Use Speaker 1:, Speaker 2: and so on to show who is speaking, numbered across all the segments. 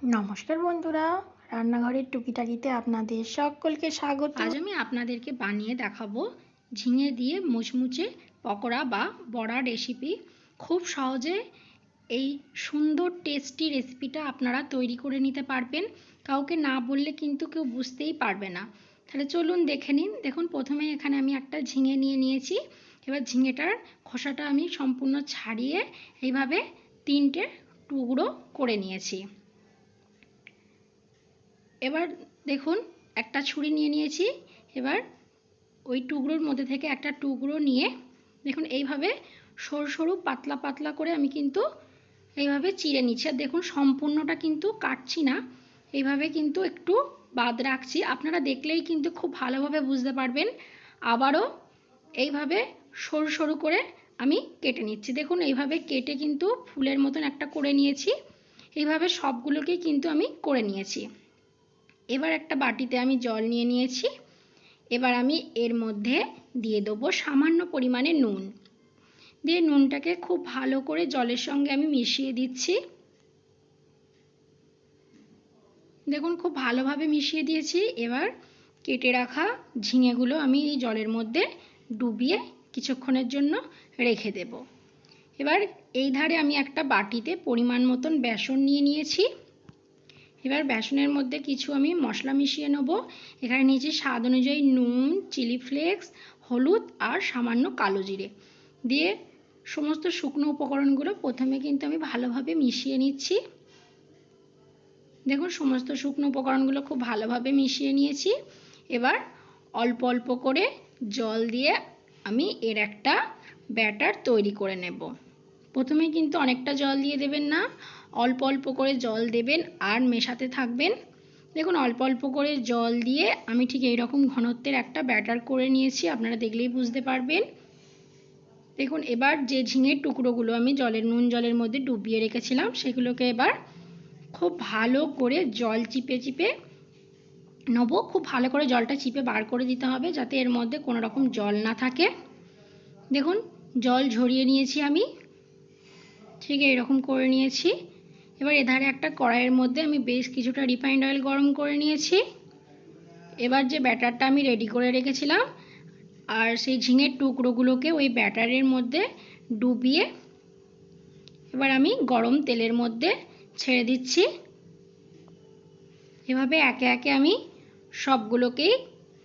Speaker 1: নমস্কার বন্ধুরা, রান্নাঘরের টুকিটাকিতে আপনাদের সকলকে স্বাগত।
Speaker 2: আজ আমি আপনাদেরকে বানিয়ে দেখাবো ঝিঙে দিয়ে মুচমুচে পকোড়া বা বড়া রেসিপি। খুব সহজে এই সুন্দর টেস্টি রেসিপিটা আপনারা তৈরি করে নিতে পারবেন। কাউকে না বললে কিন্তু কেউ বুঝতেই পারবে না। তাহলে চলুন দেখে নিন। দেখুন, প্রথমে এখানে আমি একটা ঝিঙে নিয়েছি। এবার ঝিঙেটার খোসাটা আমি সম্পূর্ণ ছাড়িয়ে এইভাবে 3টে টুকরো করে নিয়েছি। এবার দেখুন, একটা ছুরি নিয়েছি। এবার ওই টুকরোর মধ্যে থেকে একটা টুকরো নিয়ে দেখুন এইভাবে সরু সরু পাতলা পাতলা করে আমি কিন্তু এইভাবে চিড়ে নিচ্ছি। আর দেখুন, সম্পূর্ণটা কিন্তু কাটছি না, এইভাবে কিন্তু একটু বাদ রাখছি। আপনারা দেখলেই কিন্তু খুব ভালোভাবে বুঝতে পারবেন। আবারও এইভাবে সরু সরু করে আমি কেটে নিচ্ছি। দেখুন, এইভাবে কেটে কিন্তু ফুলের মতন একটা করে নিয়েছি। এইভাবে সবগুলোকেই কিন্তু আমি করে নিয়েছি। এবার একটা বাটিতে আমি জল নিয়েছি। এবার আমি এর মধ্যে দিয়ে দেবো সামান্য পরিমাণে নুন। দিয়ে নুনটাকে খুব ভালো করে জলের সঙ্গে আমি মিশিয়ে দিচ্ছি। দেখুন, খুব ভালোভাবে মিশিয়ে দিয়েছি। এবার কেটে রাখা ঝিঙেগুলো আমি এই জলের মধ্যে ডুবিয়ে কিছুক্ষণের জন্য রেখে দেব। এবার এই ধারে আমি একটা বাটিতে পরিমাণ মতন বেসন নিয়েছি। এবার বেসনের মধ্যে কিছু আমি মশলা মিশিয়ে নেব। এখানে নিয়েছি স্বাদ অনুযায়ী নুন, চিলি ফ্লেক্স, হলুদ আর সামান্য কালো জিরে দিয়ে সমস্ত শুকনো উপকরণগুলো প্রথমে কিন্তু আমি ভালোভাবে মিশিয়ে নিচ্ছি। দেখুন, সমস্ত শুকনো উপকরণগুলো খুব ভালোভাবে মিশিয়ে নিয়েছি। এবার অল্প অল্প করে জল দিয়ে আমি এর একটা ব্যাটার তৈরি করে নেব। প্রথমে কিন্তু অনেকটা জল দিয়ে দেবেন না, অল্প অল্প করে জল দেবেন আর মেশাতে থাকবেন। দেখুন, অল্প অল্প করে জল দিয়ে আমি ঠিক এইরকম ঘনত্বের একটা ব্যাটার করে নিয়েছি। আপনারা দেখলেই বুঝতে পারবেন। দেখুন, এবার যে ঝিঙের টুকরোগুলো আমি নুন জলের মধ্যে ডুবিয়ে রেখেছিলাম সেগুলোকে এবার খুব ভালো করে জল চিপে চিপে নেবো। খুব ভালো করে জলটা চিপে বার করে দিতে হবে যাতে এর মধ্যে কোনো রকম জল না থাকে। দেখুন, জল ঝরিয়ে নিয়েছি আমি, ঠিক এইরকম করে নিয়েছি। এবার এধারে একটা কড়াইয়ের মধ্যে আমি বেশ কিছুটা রিফাইন্ড অয়েল গরম করে নিয়েছি। এবার যে ব্যাটারটা আমি রেডি করে রেখেছিলাম আর সেই ঝিঙের টুকরোগুলোকে ওই ব্যাটারের মধ্যে ডুবিয়ে এবার আমি গরম তেলের মধ্যে ছেড়ে দিচ্ছি। এভাবে একে একে আমি সবগুলোকেই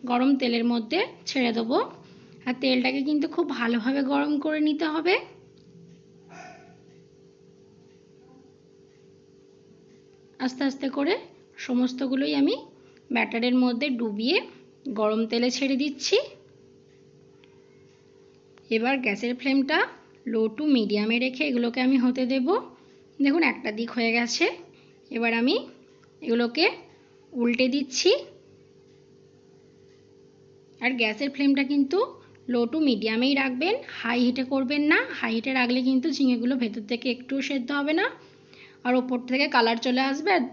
Speaker 2: গরম তেলের মধ্যে ছেড়ে দেবো। আর তেলটাকে কিন্তু খুব ভালোভাবে গরম করে নিতে হবে। আস্তে আস্তে করে সমস্তগুলোই আমি ব্যাটারের মধ্যে ডুবিয়ে গরম তেলে ছেড়ে দিচ্ছি। এবার গ্যাসের ফ্লেমটা লো টু মিডিয়ামে রেখে এগুলোকে আমি হতে দেব। দেখুন, একটা দিক হয়ে গেছে। এবার আমি এগুলোকে উল্টে দিচ্ছি। আর গ্যাসের ফ্লেমটা কিন্তু লো টু মিডিয়ামেই রাখবেন, হাই হিটে করবেন না। হাই হিটে রাখলে কিন্তু ঝিঙেগুলো ভেতর থেকে একটুও সেদ্ধ হবে না আর ওপর থেকে কালার চলে আসবে আর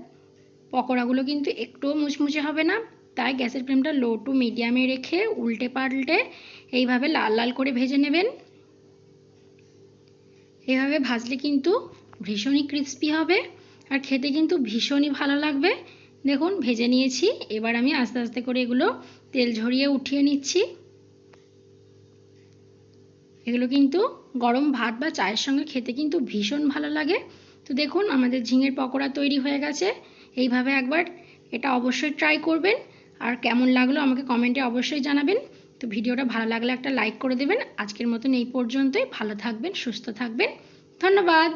Speaker 2: পকোড়াগুলো কিন্তু একটুও মুচমুচে হবে না। তাই গ্যাসের ফ্লেমটা লো টু মিডিয়ামে রেখে উল্টে পাল্টে এইভাবে লাল লাল করে ভেজে নেবেন। এইভাবে ভাজলে কিন্তু ভীষণই ক্রিস্পি হবে আর খেতে কিন্তু ভীষণই ভালো লাগবে। দেখুন, ভেজে নিয়েছি। এবার আমি আস্তে আস্তে করে এগুলো তেল ঝরিয়ে উঠিয়ে নিচ্ছি। এগুলো কিন্তু গরম ভাত বা চায়ের সঙ্গে খেতে কিন্তু ভীষণ ভালো লাগে। তো দেখুন, আমাদের ঝিঙের পকোড়া তৈরি হয়ে গেছে। এইভাবে একবার এটা অবশ্যই ট্রাই করবেন আর কেমন লাগলো আমাকে কমেন্টে অবশ্যই জানাবেন। তো ভিডিওটা ভালো লাগলে একটা লাইক করে দেবেন। আজকের মতন এই পর্যন্তই। ভালো থাকবেন, সুস্থ থাকবেন। ধন্যবাদ।